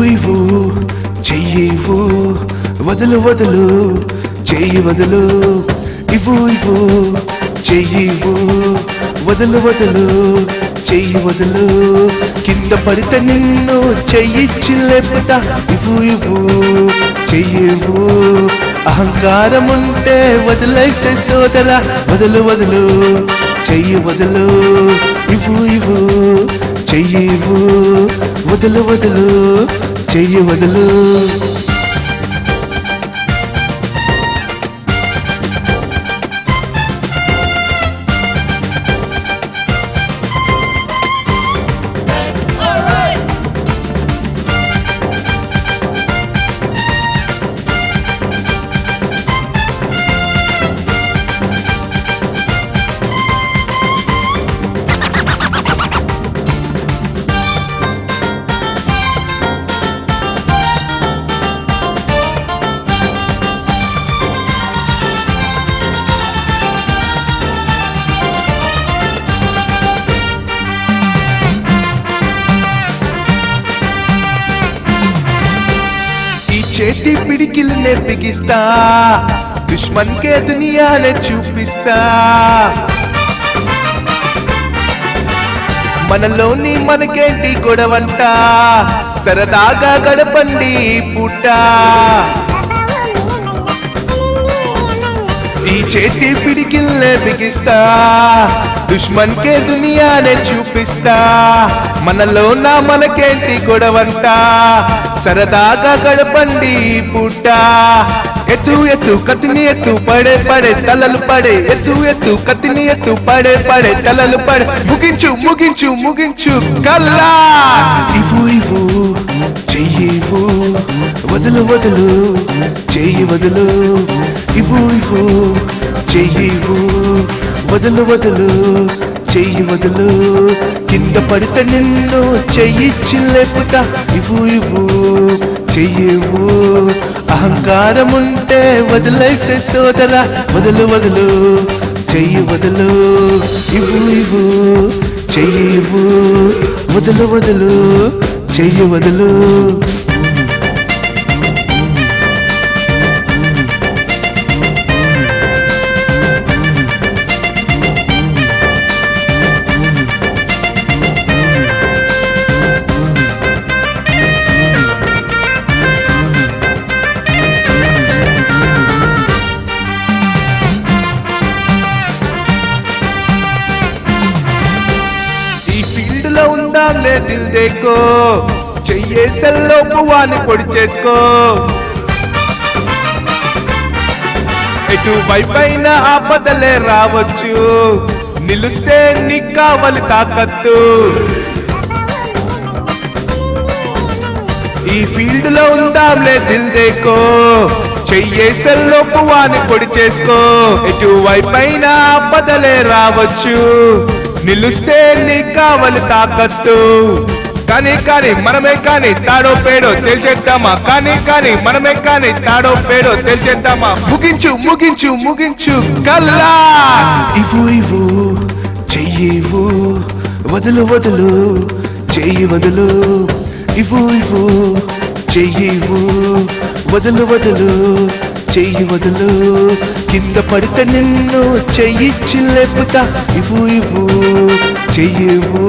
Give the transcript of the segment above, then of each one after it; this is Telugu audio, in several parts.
ఇవ్వు చెయ్యివ్వు వదులు వదులు చెయ్యి వదులు ఇవ్వు చెయ్యివ్వు వదులు వదులు చెయ్యి వదులు కింద పడితే నిన్ను చెయ్యిచ్చి లేపుతా ఇవ్వు చెయ్యివ్వు అహంకారం ఉంటే వదిలేసే సోదరా వదులు వదులు చెయ్యి వదులు ఇవ్వు చెయ్యివ్వు వదులు వదులు చెయ్యి వదులు చేతి పిడికిల్నే బిగిస్తా దుష్మన్ కే దునియానే చూపిస్తా మనలోని మనకేంటి గొడవంట సరదాగా గడపండి పూట ఈ చేతి పిడికిల్నే బిగిస్తా దుష్మన్ కే దునియానే చూపిస్తా మనలో నా మనకేంటి గొడవంట సరదాగా గడపండి పూట ఎత్తు ఎత్తు కత్తిని ఎత్తు పడే పడే తలలు పడే ఎత్తు కత్తిని ఎత్తు పడే పడే తలలు పడే ముగించు ముగించు ముగించు కల్లాస్ ఇవ్వు చెయ్యివ్వు వదులు వదులు చెయ్యి వదులు ఇవ్వు చెయ్యివ్వు వదులు వదులు చెయ్యి వదులు కింద పడితే నిన్ను చెయ్యిచ్చి లేపుతా ఇవ్వు చెయ్యివ్వు అహంకారం ఉంటే వదిలేసే సోదరా వదులు వదులు చెయ్యి వదులు ఇవ్వు చెయ్యివ్వు వదులు వదులు చెయ్యి వదులు ఉందాంలే దిల్ దేకో చెయ్యేసల్లో పువ్వాన్ని పొడి చేసుకో ఎటు వైపైన ఆపదలే రావచ్చు నిలుస్తే నీకు కావాలి తాకత్తు ఈ ఫీల్డ్ లో ఉందాంలే దిల్ దేకో చెయ్యేసల్లో పువ్వాన్ని పొడి చేసుకో ఎటు వైపైన ఆపదలే రావచ్చు నిలుస్తే నీకు కావాలి తాకత్తు కానీ మనమే కానీ తాడో పేడో తెలిచేద్దామా కానీ మనమే కానీ తాడో పేడో తెలిచేద్దామా ముగించు ముగించు ముగించు కల్లాస్ ఇవ్వు చెయ్యివ్వు వదులు వదులు చెయ్యి వదులు ఇవ్వు చెయ్యివ్వు వదులు వదులు చెయ్యి వదులు కింద పడితే నిన్ను చెయ్యిచ్చి లేపుతా ఇవ్వు చెయ్యివ్వు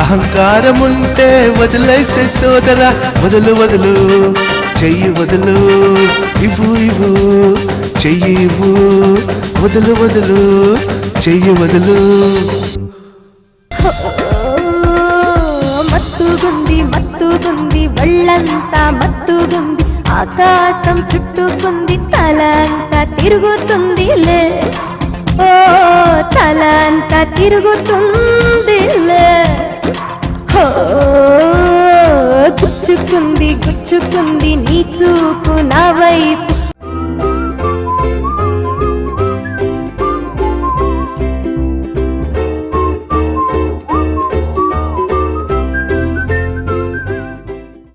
అహంకారం ఉంటే వదిలేసే సోదరా వదులు వదులు చెయ్యి వదులు ఇవ్వు చెయ్యివ్వు వదులు వదులు చెయ్యి వదులు మత్తుగుంది ఒళ్ళంతా మత్తుగుంది ఆకాశం చుట్టుకుంది తలంతా తిరుగుతుందిలే ఓ తలంతా తిరుగుతుందిలే గుచ్చుకుంది నీ చూపు నా వైపు